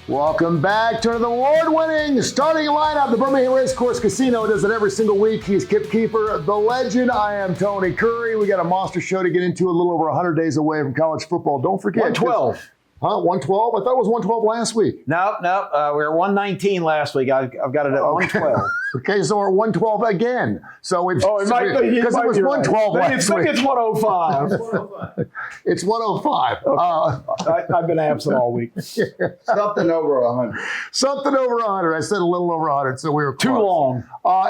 Welcome back to the award-winning starting lineup. The Birmingham Racecourse Casino does it every single week. He's Kip Keefer, the legend. I am Tony Kurre. We got a monster show to get into, a little over 100 days away from college football. Don't forget. 112. Huh? 112? I thought it was 112 last week. No. We were 119 last week. I've got it at 112. Okay, so we're 112 again. So we've it might be. Because it was 112 right. last week. It's 105. It's 105. Okay. I've been absent all week. Something over 100. Something over 100. I said a little over 100, so we were close. Too long.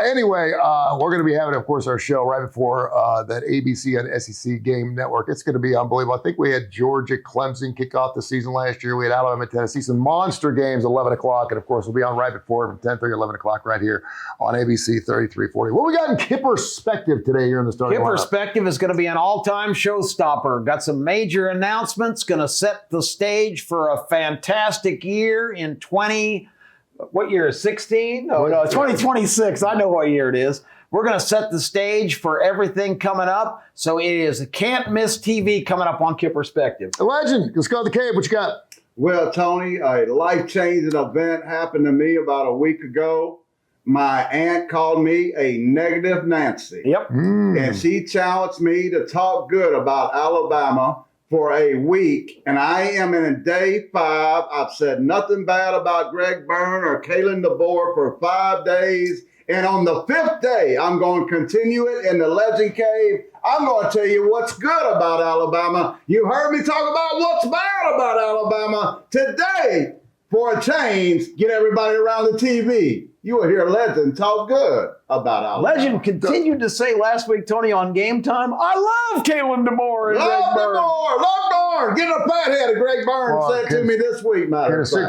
Anyway, we're going to be having, of course, our show right before that ABC and SEC game network. It's going to be unbelievable. I think we had Georgia, Clemson kick off the season last year. We had Alabama, Tennessee, some monster games, 11 o'clock. And, of course, we'll be on right before from 10:30, 11 o'clock right here on ABC 3340. What we got in Kipperspective today here in the starting lineup? Kipperspective is going to be an all-time showstopper. Got some major announcements. Going to set the stage for a fantastic year in what year is 16? Oh, no, 2026. I know what year it is. We're going to set the stage for everything coming up. So it is a can't-miss TV coming up on Kipperspective. Legend, let's go to the cave. What you got? Well, Tony, a life-changing event happened to me about a week ago. My aunt called me a negative Nancy. Yep. And she challenged me to talk good about Alabama for a week. And I am in day 5. I've said nothing bad about Greg Byrne or Kalen DeBoer for 5 days. And on the 5th day, I'm going to continue it in the Legend Cave. I'm going to tell you what's good about Alabama. You heard me talk about what's bad about Alabama. Today, for a change, get everybody around the TV. You will hear Legend talk good about Alabama. Legend continued to say last week, Tony, on Game Time, I love Kalen DeBoer and Greg Byrne. Love DeBoer. Get a fathead of Greg Byrne said to me this week,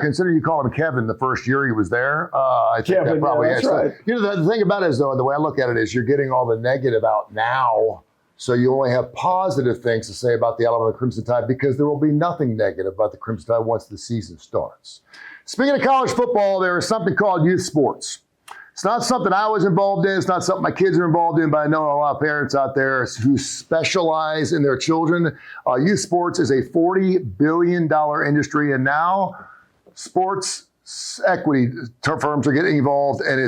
Consider you called him Kevin the first year he was there. I think Kevin, that probably that's right. You know, the thing about it is, though, the way I look at it is you're getting all the negative out now. So you only have positive things to say about the Alabama Crimson Tide because there will be nothing negative about the Crimson Tide once the season starts. Speaking of college football, there is something called youth sports. It's not something I was involved in. It's not something my kids are involved in, but I know a lot of parents out there who specialize in their children. Youth sports is a $40 billion industry, and now sports equity firms are getting involved, and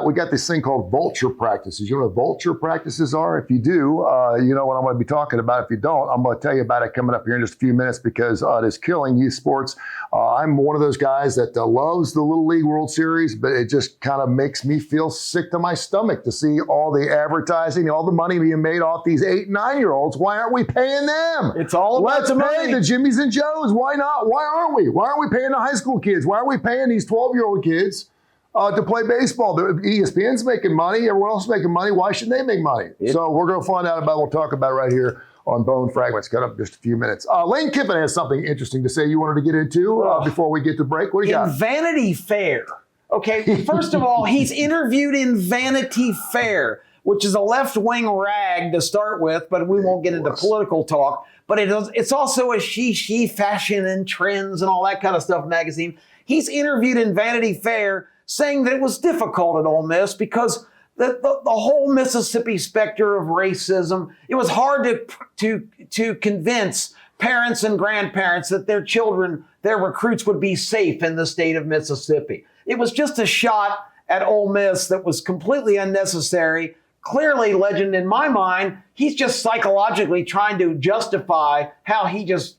we got this thing called vulture practices. You know what vulture practices are? If you do, you know what I'm going to be talking about. If you don't, I'm going to tell you about it coming up here in just a few minutes because it is killing youth sports. I'm one of those guys that loves the Little League World Series, but it just kind of makes me feel sick to my stomach to see all the advertising, all the money being made off these 8 and 9-year-olds. Why aren't we paying them? It's all about the money. Let's pay the Jimmies and Joes. Why not? Why aren't we? Why aren't we paying the high school kids? Why aren't we paying these 12-year-old kids to play baseball? The ESPN's making money. Everyone else is making money. Why shouldn't they make money? So we're going to find out about. We'll talk about it right here on Bone Fragments. Got up in just a few minutes. Lane Kiffin has something interesting to say you wanted to get into before we get to break. What do you got? Vanity Fair. Okay, first of all, he's interviewed in Vanity Fair, which is a left-wing rag to start with, but we won't get into political talk. But it's also a she fashion and trends and all that kind of stuff magazine. He's interviewed in Vanity Fair saying that it was difficult at Ole Miss because the whole Mississippi specter of racism, it was hard to convince parents and grandparents that their children, their recruits would be safe in the state of Mississippi. It was just a shot at Ole Miss that was completely unnecessary. Clearly, Legend, in my mind, he's just psychologically trying to justify how he just,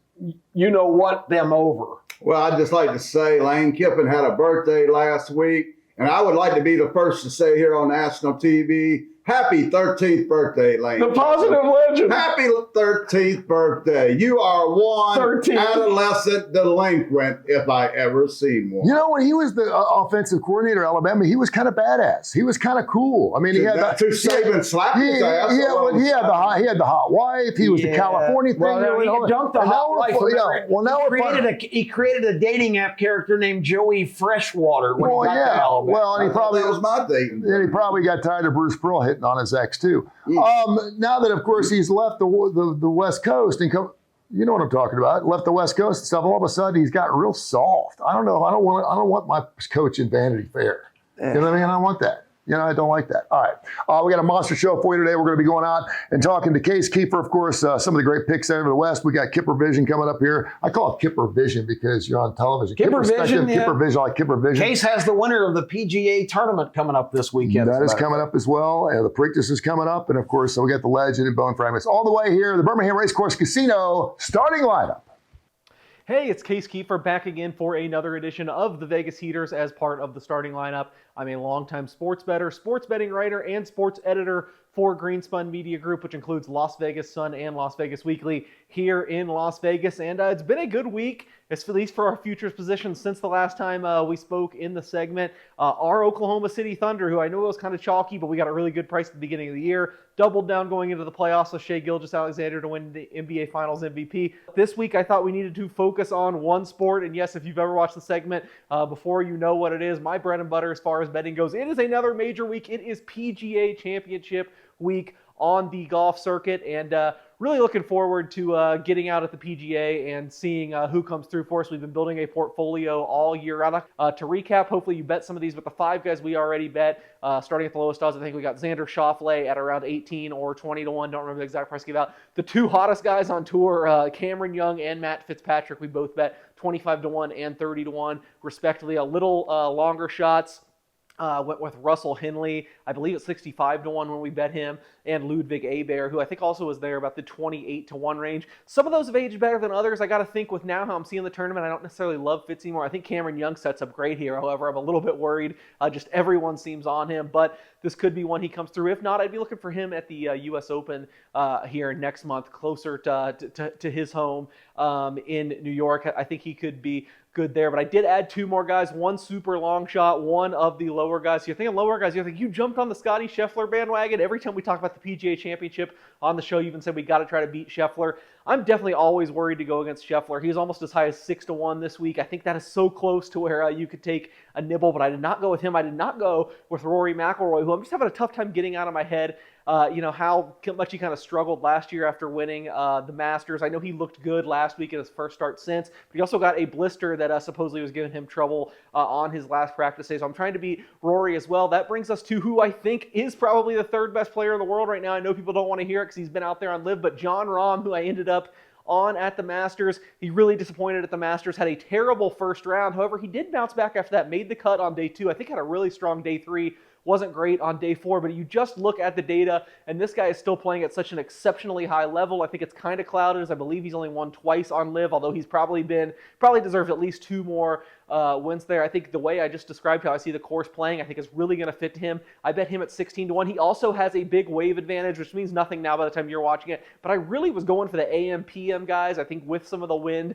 them over. Well, I'd just like to say Lane Kiffin had a birthday last week, and I would like to be the first to say here on national TV, happy 13th birthday, Lane. The positive Legend. Happy 13th birthday. You are one 13. Adolescent delinquent, if I ever seen one. You know, when he was the offensive coordinator at Alabama, he was kind of badass. He was kind of cool. I mean, he had to Saban slap his ass. He had the hot wife. He was the California thing. Well, he dunked the hot wife. He created a dating app character named Joey Freshwater when he got to Alabama. Well, and that was my dating. And he probably got tired of Bruce Pearl hitting on his ex too. Now that, of course, he's left the West Coast and come, you know what I'm talking about. Left the West Coast and stuff. All of a sudden, he's got real soft. I don't know. I don't want my coach in Vanity Fair. You know what I mean? I don't want that. I don't like that. All right. We got a monster show for you today. We're going to be going out and talking to Kip Keefer, of course, some of the great picks out of the West. We got Kipper Vision coming up here. I call it Kipper Vision because you're on television. Kipper Vision, Kipper Vision, like Kipper Vision. Case has the winner of the PGA tournament coming up this weekend. That is coming up as well. The Preakness is coming up. And, of course, so we got the Legend and Bone Fragments all the way here, the Birmingham Racecourse Casino starting lineup. Hey, it's Kip Keefer back again for another edition of the Vegas Heaters as part of the starting lineup. I'm a longtime sports bettor, sports betting writer, and sports editor for Greenspun Media Group, which includes Las Vegas Sun and Las Vegas Weekly here in Las Vegas. And it's been a good week, at least for our futures positions since the last time we spoke in the segment. Our Oklahoma City Thunder, who I know was kind of chalky, but we got a really good price at the beginning of the year, doubled down going into the playoffs with Shai Gilgeous-Alexander to win the NBA Finals MVP. This week, I thought we needed to focus on one sport. And yes, if you've ever watched the segment before, you know what it is. My bread and butter as far as betting goes. It is another major week. It is PGA Championship week on the golf circuit, and really looking forward to getting out at the PGA and seeing who comes through for us. We've been building a portfolio all year round. To recap, hopefully you bet some of these, but the 5 guys we already bet, starting at the lowest odds, I think we got Xander Schauffele at around 18 or 20 to 1. Don't remember the exact price to give out. The 2 hottest guys on tour, Cameron Young and Matt Fitzpatrick, we both bet 25 to 1 and 30 to 1, respectively. A little longer shots. Went with Russell Henley, I believe it's 65 to 1 when we bet him, and Ludwig Abear, who I think also was there about the 28 to 1 range. Some of those have aged better than others. I got to think with now how I'm seeing the tournament, I don't necessarily love Fitz anymore. I think Cameron Young sets up great here. However, I'm a little bit worried. Just everyone seems on him, but this could be one he comes through. If not, I'd be looking for him at the U.S. Open here next month, closer to his home in New York. I think he could be good there, but I did add 2 more guys, one super long shot, one of the lower guys. So you're thinking lower guys, you're thinking you jumped on the Scotty Scheffler bandwagon. Every time we talk about the PGA Championship on the show, you even said we got to try to beat Scheffler. I'm definitely always worried to go against Scheffler. He was almost as high as 6 to 1 this week. I think that is so close to where you could take a nibble, but I did not go with him. I did not go with Rory McIlroy, who I'm just having a tough time getting out of my head. How much he kind of struggled last year after winning the Masters. I know he looked good last week in his first start since, but he also got a blister that supposedly was giving him trouble on his last practice day. So I'm trying to beat Rory as well. That brings us to who I think is probably the 3rd best player in the world right now. I know people don't want to hear it because he's been out there on LIV, but Jon Rahm, who I ended up on at the Masters. He really disappointed at the Masters, had a terrible first round. However, he did bounce back after that, made the cut on day 2. I think had a really strong day 3. Wasn't great on day 4, but you just look at the data, and this guy is still playing at such an exceptionally high level. I think it's kind of clouded, as I believe he's only won twice on LIV, although he's probably deserves at least 2 more wins there. I think the way I just described how I see the course playing, I think is really going to fit him. I bet him at 16 to 1. He also has a big wave advantage, which means nothing now by the time you're watching it. But I really was going for the AM PM guys. I think with some of the wind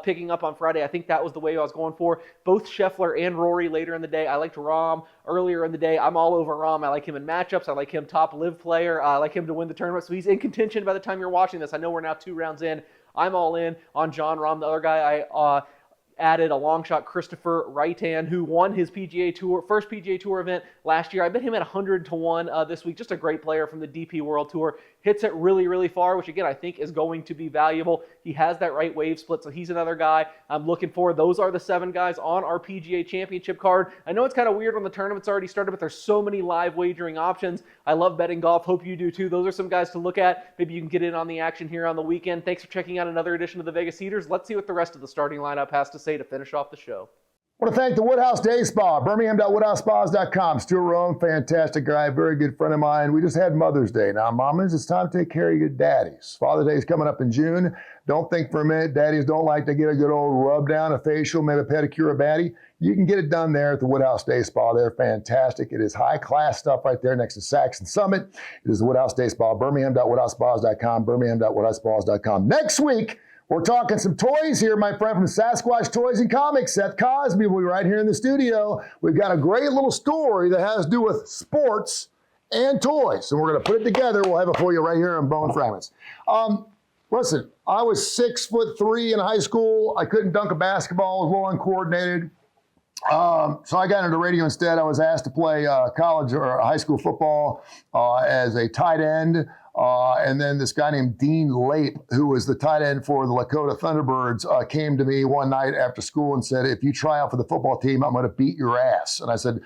picking up on Friday, I think that was the way I was going for. Both Scheffler and Rory later in the day. I liked Rahm earlier in the day. I'm all over Rahm. I like him in matchups. I like him top LIV player. I like him to win the tournament. So he's in contention by the time you're watching this. I know we're now 2 rounds in. I'm all in on Jon Rahm. The other guy I added a long shot, Christopher Reitan, who won his first PGA Tour event last year. I bet him at 100 to 1 this week. Just a great player from the DP World Tour. Hits it really, really far, which again, I think is going to be valuable. He has that right wave split, so he's another guy I'm looking for. Those are the 7 guys on our PGA Championship card. I know it's kind of weird when the tournament's already started, but there's so many live wagering options. I love betting golf. Hope you do too. Those are some guys to look at. Maybe you can get in on the action here on the weekend. Thanks for checking out another edition of the Vegas Heaters. Let's see what the rest of the starting lineup has to say to finish off the show. I want to thank the Woodhouse Day Spa, birmingham.woodhousespas.com. Stuart Rowan, fantastic guy, very good friend of mine. We just had Mother's Day. Now, mamas, it's time to take care of your daddies. Father's Day is coming up in June. Don't think for a minute daddies don't like to get a good old rub down, a facial, maybe a pedicure, a baddie. You can get it done there at the Woodhouse Day Spa. They're fantastic. It is high-class stuff right there next to Saxon Summit. It is the Woodhouse Day Spa, birmingham.woodhousespas.com, birmingham.woodhousespas.com. Next week, we're talking some toys here, my friend, from Sasquatch Toys and Comics. Seth Cosby will be right here in the studio. We've got a great little story that has to do with sports and toys. So we're going to put it together. We'll have it for you right here on Bone Fragments. Listen, I was 6'3" in high school. I couldn't dunk a basketball. I was a little uncoordinated. So I got into radio instead. I was asked to play college or high school football as a tight end. And then this guy named Dean Lape, who was the tight end for the Lakota Thunderbirds, came to me one night after school and said, if you try out for the football team, I'm going to beat your ass. And I said,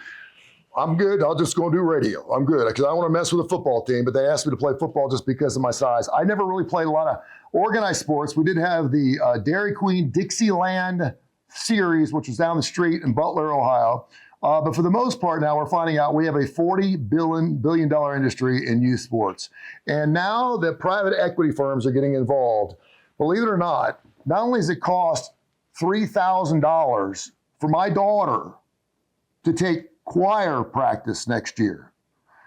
I'm good. I'll just go do radio. I'm good because I want to mess with the football team, but they asked me to play football just because of my size. I never really played a lot of organized sports. We did have the Dairy Queen Dixieland series, which was down the street in Butler, Ohio. But for the most part now, we're finding out we have a $40 billion industry in youth sports. And now that private equity firms are getting involved, believe it or not only does it cost $3,000 for my daughter to take choir practice next year.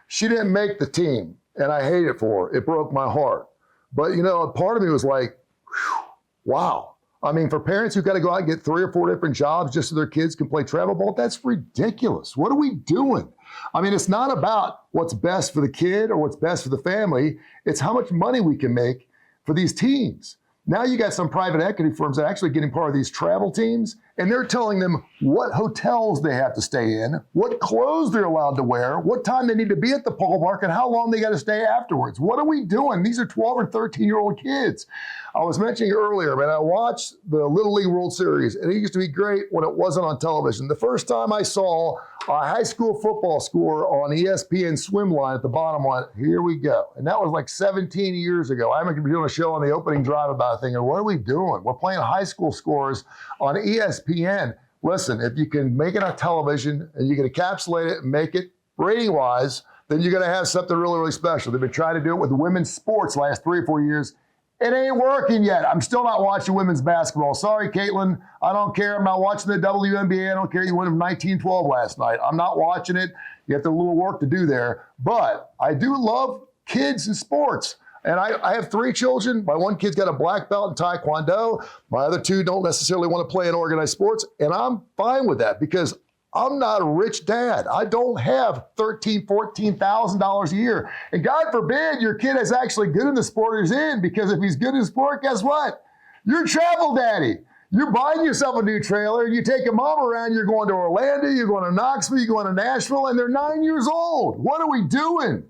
She didn't make the team, and I hate it for her. It broke my heart. But, you know, part of me was like, whew, wow. I mean, for parents who've got to go out and get 3 or 4 different jobs just so their kids can play travel ball, that's ridiculous. What are we doing? I mean, it's not about what's best for the kid or what's best for the family. It's how much money we can make for these teams. Now you got some private equity firms that are actually getting part of these travel teams, and they're telling them what hotels they have to stay in, what clothes they're allowed to wear, what time they need to be at the ballpark, and how long they got to stay afterwards. What are we doing? These are 12 or 13-year-old kids. I was mentioning earlier, man, I watched the Little League World Series, and it used to be great when it wasn't on television. The first time I saw a high school football score on ESPN Swimline at the bottom line, here we go. And that was like 17 years ago. I'm going to be doing a show on the opening drive about it, thinking, what are we doing? We're playing high school scores on ESPN. Listen, if you can make it on television and you can encapsulate it and make it rating-wise, then you're going to have something really, really special. They've been trying to do it with women's sports last 3 or 4 years. It ain't working yet. I'm still not watching women's basketball. Sorry, Caitlin. I don't care. I'm not watching the WNBA. I don't care. You won 19-12 last night. I'm not watching it. You have a little work to do there. But I do love kids and sports. And I have 3 children. My one kid's got a black belt in Taekwondo. My other 2 don't necessarily want to play in organized sports. And I'm fine with that because I'm not a rich dad. I don't have $13,000, $14,000 a year. And God forbid your kid is actually good in the sport he's in, because if he's good in the sport, guess what? You're a travel daddy. You're buying yourself a new trailer, and you take a mom around, you're going to Orlando, you're going to Knoxville, you're going to Nashville, and they're 9 years old. What are we doing?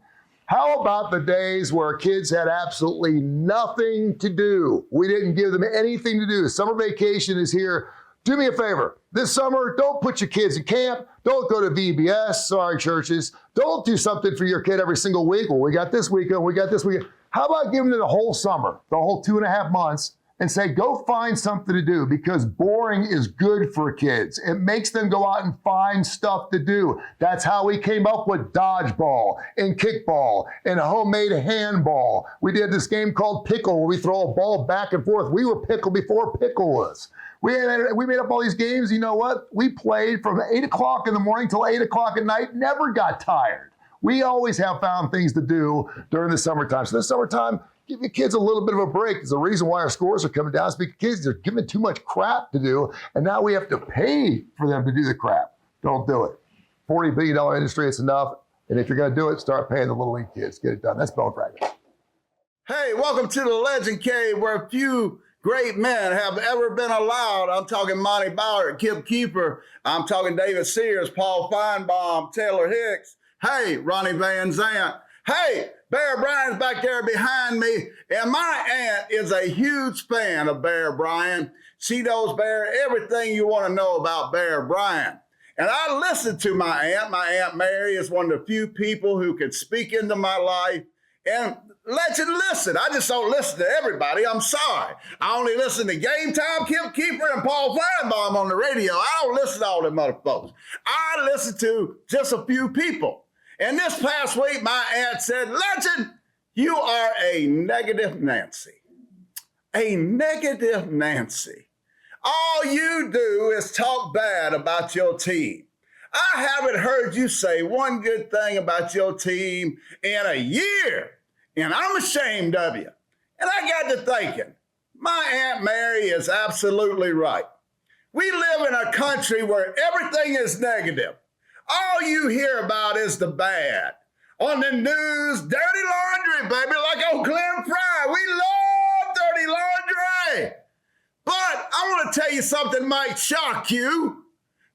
How about the days where kids had absolutely nothing to do? We didn't give them anything to do. Summer vacation is here. Do me a favor. This summer, don't put your kids in camp. Don't go to VBS. Sorry, churches. Don't do something for your kid every single week. Well, we got this weekend. We got this weekend. How about giving it the whole summer, the whole 2.5 months, and say, go find something to do, because boring is good for kids. It makes them go out and find stuff to do. That's how we came up with dodgeball and kickball and homemade handball. We did this game called pickle, where we throw a ball back and forth. We were pickle before pickle was. We made up all these games. You know what? We played from 8 o'clock in the morning till 8 o'clock at night, never got tired. We always have found things to do during the summertime. So this summertime, give your kids a little bit of a break. There's a reason why our scores are coming down. It's because kids are given too much crap to do, and now we have to pay for them to do the crap. Don't do it. $40 billion industry, it's enough. And if you're going to do it, start paying the Little League kids. Get it done. That's Bone Fragment. Hey, welcome to the Legend Cave, where few great men have ever been allowed. I'm talking Monty Bauer, Kip Keefer. I'm talking David Sears, Paul Feinbaum, Taylor Hicks. Hey, Ronnie Van Zant. Hey, Bear Bryant's back there behind me. And my aunt is a huge fan of Bear Bryant. She knows Bear everything you want to know about Bear Bryant. And I listen to my aunt. My Aunt Mary is one of the few people who can speak into my life and let you listen. I just don't listen to everybody. I'm sorry. I only listen to Game Time, Kip Keefer, and Paul Feinbaum on the radio. I don't listen to all them other folks. I listen to just a few people. And this past week, my aunt said, Legend, you are a negative Nancy. A negative Nancy. All you do is talk bad about your team. I haven't heard you say one good thing about your team in a year. And I'm ashamed of you. And I got to thinking, my Aunt Mary is absolutely right. We live in a country where everything is negative. All you hear about is the bad. On the news, dirty laundry, baby, like old Glenn Fry. We love dirty laundry. But I want to tell you something might shock you.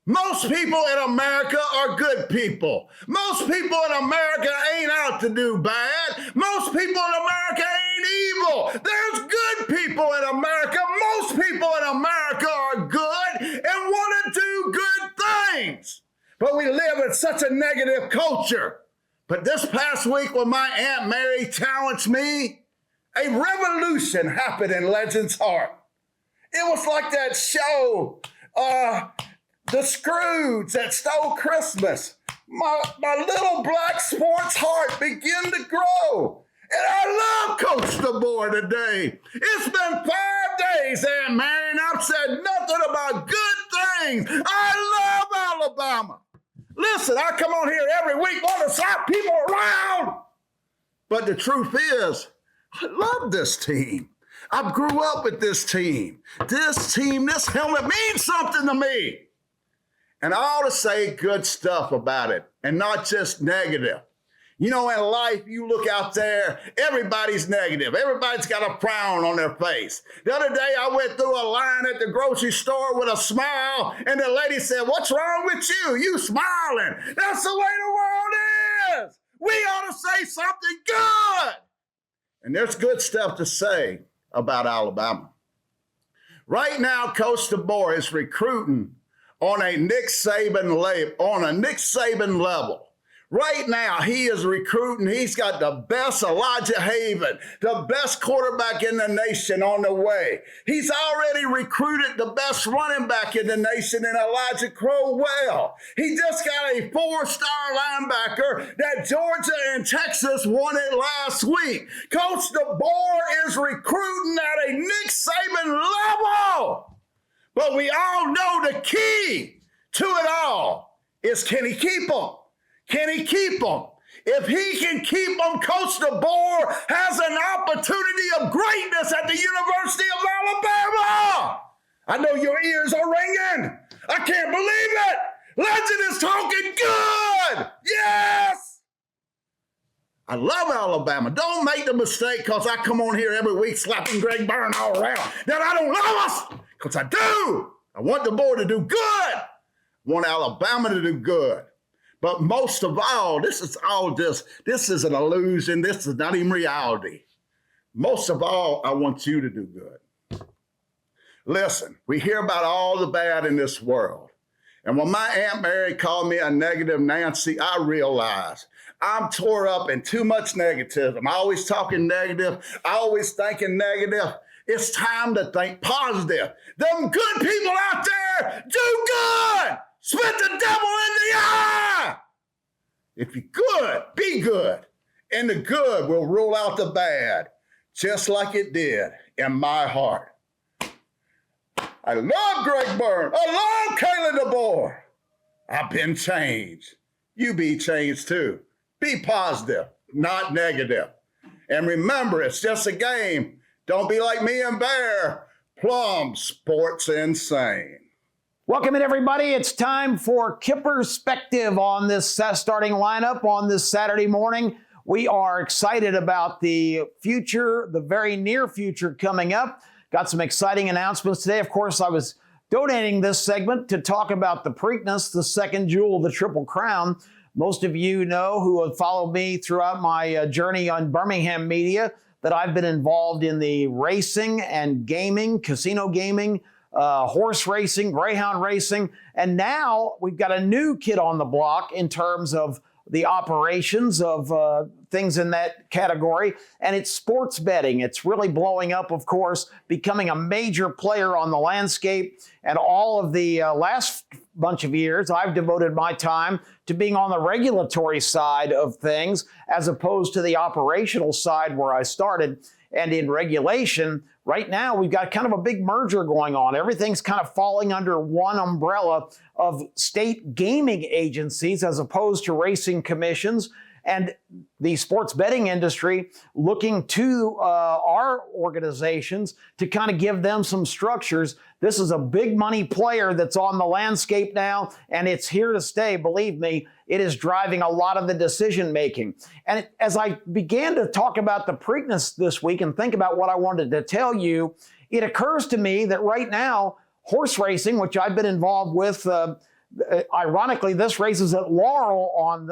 Most people in America are good people. Most people in America ain't out to do bad. Most people in America ain't evil. There's good people in America. Most people in America are good and want to do good things. but we live in such a negative culture. But this past week when my Aunt Mary challenged me, a revolution happened in Legend's heart. It was like that show, The Scrooge that stole Christmas. My little black sports heart began to grow. And I love Coach DeBoer today. It's been 5 days, Aunt Mary, and I've said nothing about good things. I love Alabama. Listen, I come on here every week, want to slap people around. But the truth is, I love this team. I grew up with this team. This helmet means something to me. And I ought to say good stuff about it and not just negative. You know, in life, you look out there, everybody's negative. Everybody's got a frown on their face. The other day, I went through a line at the grocery store with a smile, and the lady said, "What's wrong with you? You smiling." That's the way the world is. We ought to say something good. And there's good stuff to say about Alabama. Right now, Coach DeBoer is recruiting on a Nick Saban level. Right now, he is recruiting. He's got the best Elijah Haven, the best quarterback in the nation on the way. He's already recruited the best running back in the nation in Elijah Crowell. He just got a 4-star linebacker that Georgia and Texas wanted last week. Coach DeBoer is recruiting at a Nick Saban level. But we all know the key to it all is, can he keep them? Can he keep them? If he can keep them, Coach DeBoer has an opportunity of greatness at the University of Alabama. I know your ears are ringing. I can't believe it. Legend is talking good. Yes. I love Alabama. Don't make the mistake because I come on here every week slapping Greg Byrne all around that I don't love us, because I do. I want DeBoer to do good. I want Alabama to do good. But most of all, this is an illusion. This is not even reality. Most of all, I want you to do good. Listen, we hear about all the bad in this world. And when my Aunt Mary called me a negative Nancy, I realized I'm tore up in too much negativism. I'm always talking negative. I always thinking negative. It's time to think positive. Them good people out there, do good. Spit the devil in the eye. If you're good, be good. And the good will rule out the bad, just like it did in my heart. I love Greg Byrne. I love Kayla DeBoer. I've been changed. You be changed too. Be positive, not negative. And remember, it's just a game. Don't be like me and Bear. Plum Sports Insane. Welcome in, everybody. It's time for Kipperspective on this starting lineup on this Saturday morning. We are excited about the future, the very near future coming up. Got some exciting announcements today. Of course, I was donating this segment to talk about the Preakness, the second jewel of the Triple Crown. Most of you know, who have followed me throughout my journey on Birmingham media, that I've been involved in the racing and gaming, casino gaming, horse racing, greyhound racing, and now we've got a new kid on the block in terms of the operations of things in that category, and it's sports betting. It's really blowing up, of course, becoming a major player on the landscape, and all of the last bunch of years, I've devoted my time to being on the regulatory side of things as opposed to the operational side where I started. And in regulation, right now, we've got kind of a big merger going on. Everything's kind of falling under one umbrella of state gaming agencies as opposed to racing commissions. And the sports betting industry looking to our organizations to kind of give them some structures. This is a big money player that's on the landscape now, and it's here to stay. Believe me, it is driving a lot of the decision making. And as I began to talk about the Preakness this week and think about what I wanted to tell you, it occurs to me that right now, horse racing, which I've been involved with, ironically, this race is at Laurel on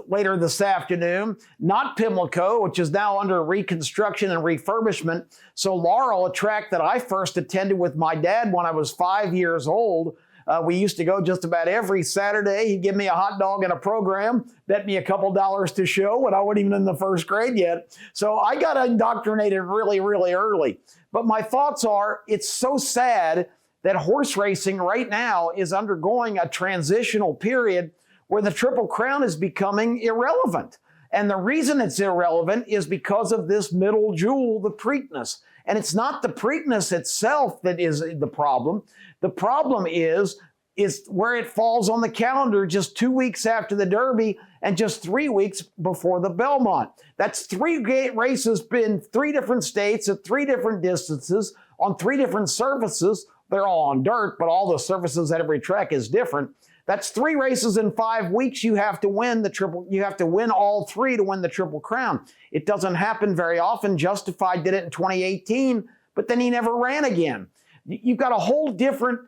later this afternoon, not Pimlico, which is now under reconstruction and refurbishment. So Laurel, a track that I first attended with my dad when I was 5 years old, We used to go just about every Saturday. He'd give me a hot dog and a program, bet me a couple dollars to show when I wasn't even in the first grade yet. So I got indoctrinated really, really early. But my thoughts are, it's so sad that horse racing right now is undergoing a transitional period where the Triple Crown is becoming irrelevant. And the reason it's irrelevant is because of this middle jewel, the Preakness. And it's not the Preakness itself that is the problem. The problem is where it falls on the calendar just 2 weeks after the Derby and just 3 weeks before the Belmont. That's 3 races in 3 different states at 3 different distances on 3 different surfaces. They're all on dirt, but all the surfaces at every track is different. That's 3 races in 5 weeks. You have to win you have to win all 3 to win the Triple Crown. It doesn't happen very often. Justified did it in 2018, but then he never ran again. You've got a whole different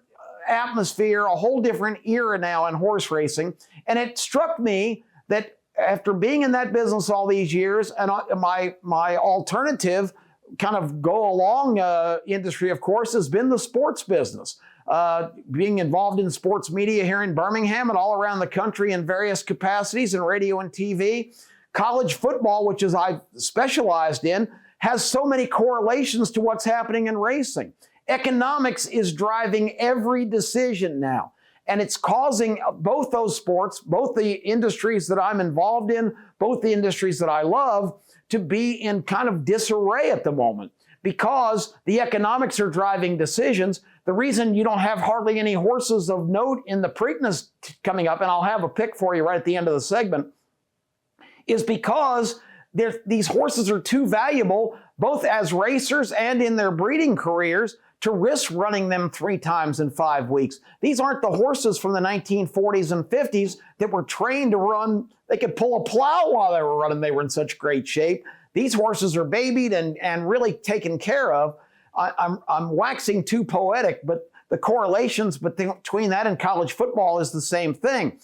atmosphere, a whole different era now in horse racing. And it struck me that after being in that business all these years, and my alternative kind of go along industry, of course, has been the sports business. Being involved in sports media here in Birmingham and all around the country in various capacities in radio and TV. College football, which is I've specialized in, has so many correlations to what's happening in racing. Economics is driving every decision now. And it's causing both those sports, both the industries that I'm involved in, both the industries that I love, to be in kind of disarray at the moment because the economics are driving decisions. The reason you don't have hardly any horses of note in the Preakness coming up, and I'll have a pick for you right at the end of the segment, is because these horses are too valuable, both as racers and in their breeding careers, to risk running them 3 times in 5 weeks. These aren't the horses from the 1940s and 50s that were trained to run. They could pull a plow while they were running. They were in such great shape. These horses are babied and really taken care of. I'm waxing too poetic, but the correlations between that and college football is the same thing.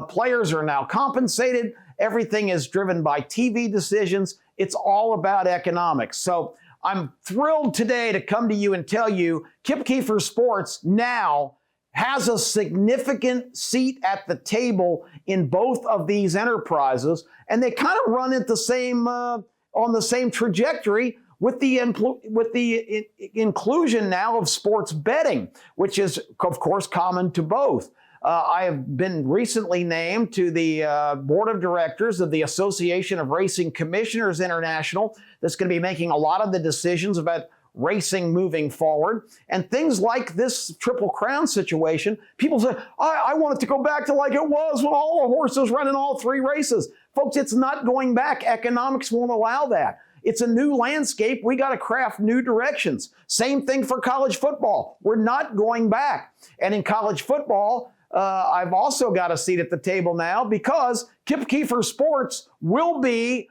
Players are now compensated. Everything is driven by TV decisions. It's all about economics. So I'm thrilled today to come to you and tell you Kip Keefer Sports now has a significant seat at the table in both of these enterprises, and they kind of run at the same on the same trajectory with the inclusion now of sports betting, which is of course common to both. I have been recently named to the board of directors of the Association of Racing Commissioners International that's going to be making a lot of the decisions about racing moving forward. And things like this Triple Crown situation, people say, I want it to go back to like it was when all the horses ran in all 3 races. Folks, it's not going back. Economics won't allow that. It's a new landscape. We got to craft new directions. Same thing for college football. We're not going back. And in college football, I've also got a seat at the table now because Kip Keefer Sports will be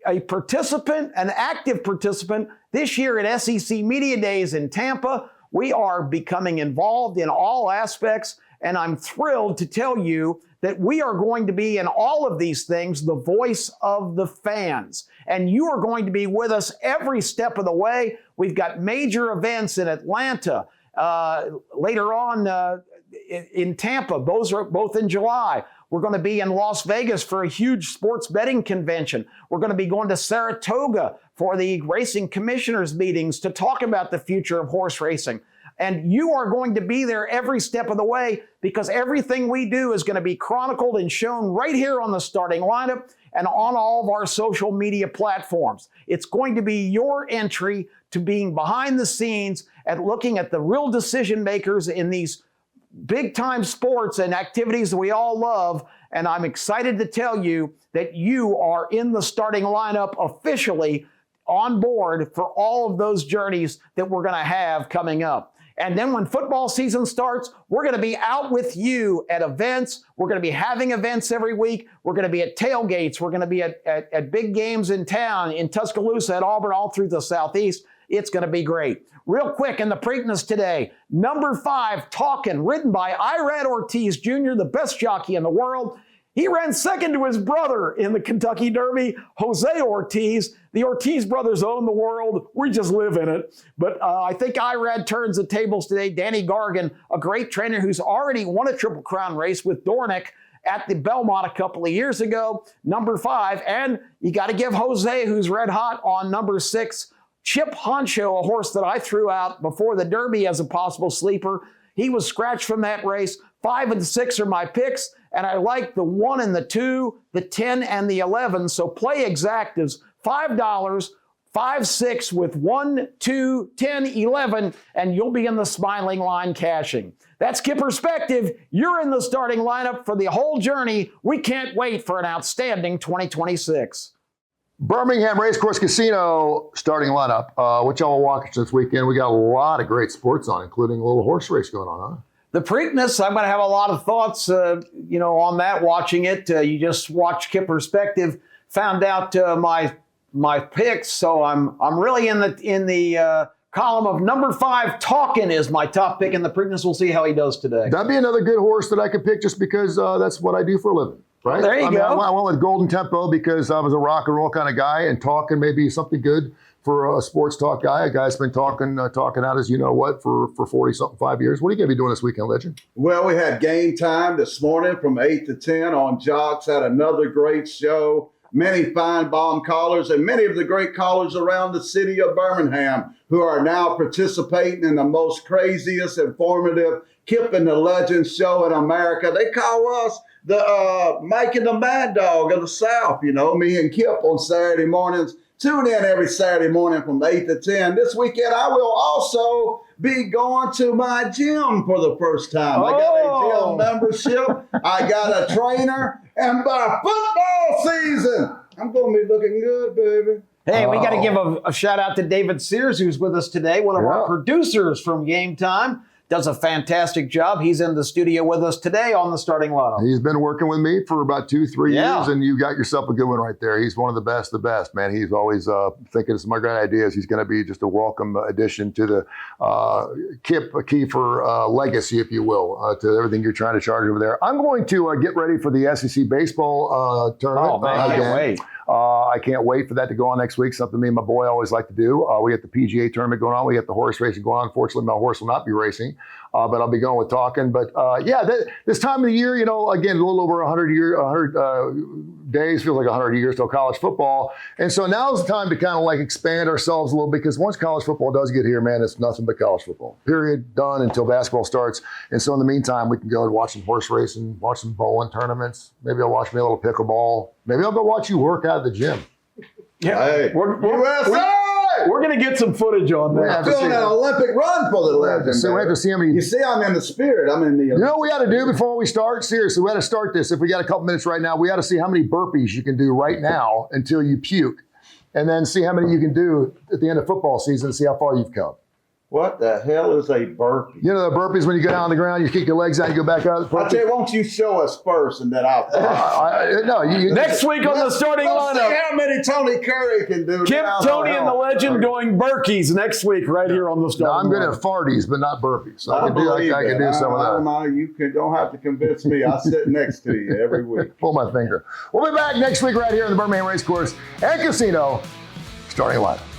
a participant, an active participant this year at SEC Media Days in Tampa. We are becoming involved in all aspects, and I'm thrilled to tell you that we are going to be in all of these things the voice of the fans. And you are going to be with us every step of the way. We've got major events in Atlanta, later on in Tampa, both in July. We're going to be in Las Vegas for a huge sports betting convention. We're going to be going to Saratoga for the racing commissioners meetings to talk about the future of horse racing. And you are going to be there every step of the way because everything we do is going to be chronicled and shown right here on the starting lineup and on all of our social media platforms. It's going to be your entry to being behind the scenes and looking at the real decision makers in these big time sports and activities that we all love. And I'm excited to tell you that you are in the starting lineup officially on board for all of those journeys that we're going to have coming up. And then when football season starts, we're going to be out with you at events. We're going to be having events every week. We're going to be at tailgates. We're going to be at big games in town, in Tuscaloosa, at Auburn, all through the Southeast. It's going to be great. Real quick in the Preakness today, number 5, Talkin', ridden by Irad Ortiz Jr., the best jockey in the world. He ran second to his brother in the Kentucky Derby, Jose Ortiz. The Ortiz brothers own the world. We just live in it. But I think Irad turns the tables today. Danny Gargan, a great trainer who's already won a Triple Crown race with Dornick at the Belmont a couple of years ago, number 5. And you got to give Jose, who's red hot, on number 6, Chip Honcho, a horse that I threw out before the Derby as a possible sleeper. He was scratched from that race. 5 and 6 are my picks, and I like the 1 and the 2, the 10 and the 11. So play exactas, $5, 5, 6 with 1, 2, 10, 11, and you'll be in the smiling line cashing. That's Kipperspective. You're in the starting lineup for the whole journey. We can't wait for an outstanding 2026. Birmingham Racecourse Casino starting lineup. What y'all will watch this weekend? We got a lot of great sports on, including a little horse race going on, huh? The Preakness, I'm going to have a lot of thoughts, on that. Watching it, you just watched Kipperspective, found out my picks, so I'm really in the column of number 5. Talkin' is my top pick in the Preakness. We'll see how he does today. That'd be another good horse that I could pick just because that's what I do for a living. Right? There you go. I went with Golden Tempo because I was a rock and roll kind of guy, and talking may be something good for a sports talk guy. A guy's been talking out as you know what for 40-something 5 years. What are you going to be doing this weekend, Legend? Well, we had game time this morning from 8 to 10 on Jocks. Had another great show. Many fine bomb callers and many of the great callers around the city of Birmingham who are now participating in the most craziest, informative Kip and the Legend show in America. They call us the Mike and the Mad Dog of the South. Me and Kip on Saturday mornings. Tune in every Saturday morning from 8 to 10. This weekend, I will also be going to my gym for the first time. I got a gym membership. I got a trainer. And by football season, I'm going to be looking good, baby. Hey, we got to give a shout out to David Sears, who's with us today, one of our producers from Game Time. Does a fantastic job. He's in the studio with us today on the starting lineup. He's been working with me for about 2-3 years, and you got yourself a good one right there. He's one of the best, man. He's always thinking of some great ideas. He's going to be just a welcome addition to the Kip Keefer legacy, if you will, to everything you're trying to charge over there. I'm going to get ready for the SEC baseball tournament. Oh, man, I can't wait. I can't wait for that to go on next week, something me and my boy always like to do. We got the PGA tournament going on. We got the horse racing going on. Unfortunately, my horse will not be racing, but I'll be going with talking. But this time of the year, again, a little over 100 days, feels like 100 years till college football. And so now's the time to kind of like expand ourselves a little, because once college football does get here, man, it's nothing but college football. Period. Done until basketball starts. And so in the meantime, we can go and watch some horse racing, watch some bowling tournaments. Maybe I'll watch me a little pickleball. Maybe I'll go watch you work out at the gym. Yeah, Hey, we're going to get some footage on that. I'm doing an Olympic run for the Legend. So we have to see how many. You see, I'm in the spirit. I'm in the. You know what we got to do before we start? Seriously, we got to start this. If we got a couple minutes right now, we got to see how many burpees you can do right now until you puke, and then see how many you can do at the end of football season and see how far you've come. What the hell is a burpee? You know the burpees when you go down on the ground, you kick your legs out, you go back out. I'll tell you, won't you show us first, and then I'll. Next week on the starting lineup. See how many Tony Kurre can do. Kip, Tony, and the Legend doing Berkeys next week right here on the starting I'm good lineup. at farties, but not burpees. So I can do some of I that. don't know. You don't have to convince me. I sit next to you every week. Pull my finger. We'll be back next week right here in the Birmingham Racecourse and Casino starting lineup.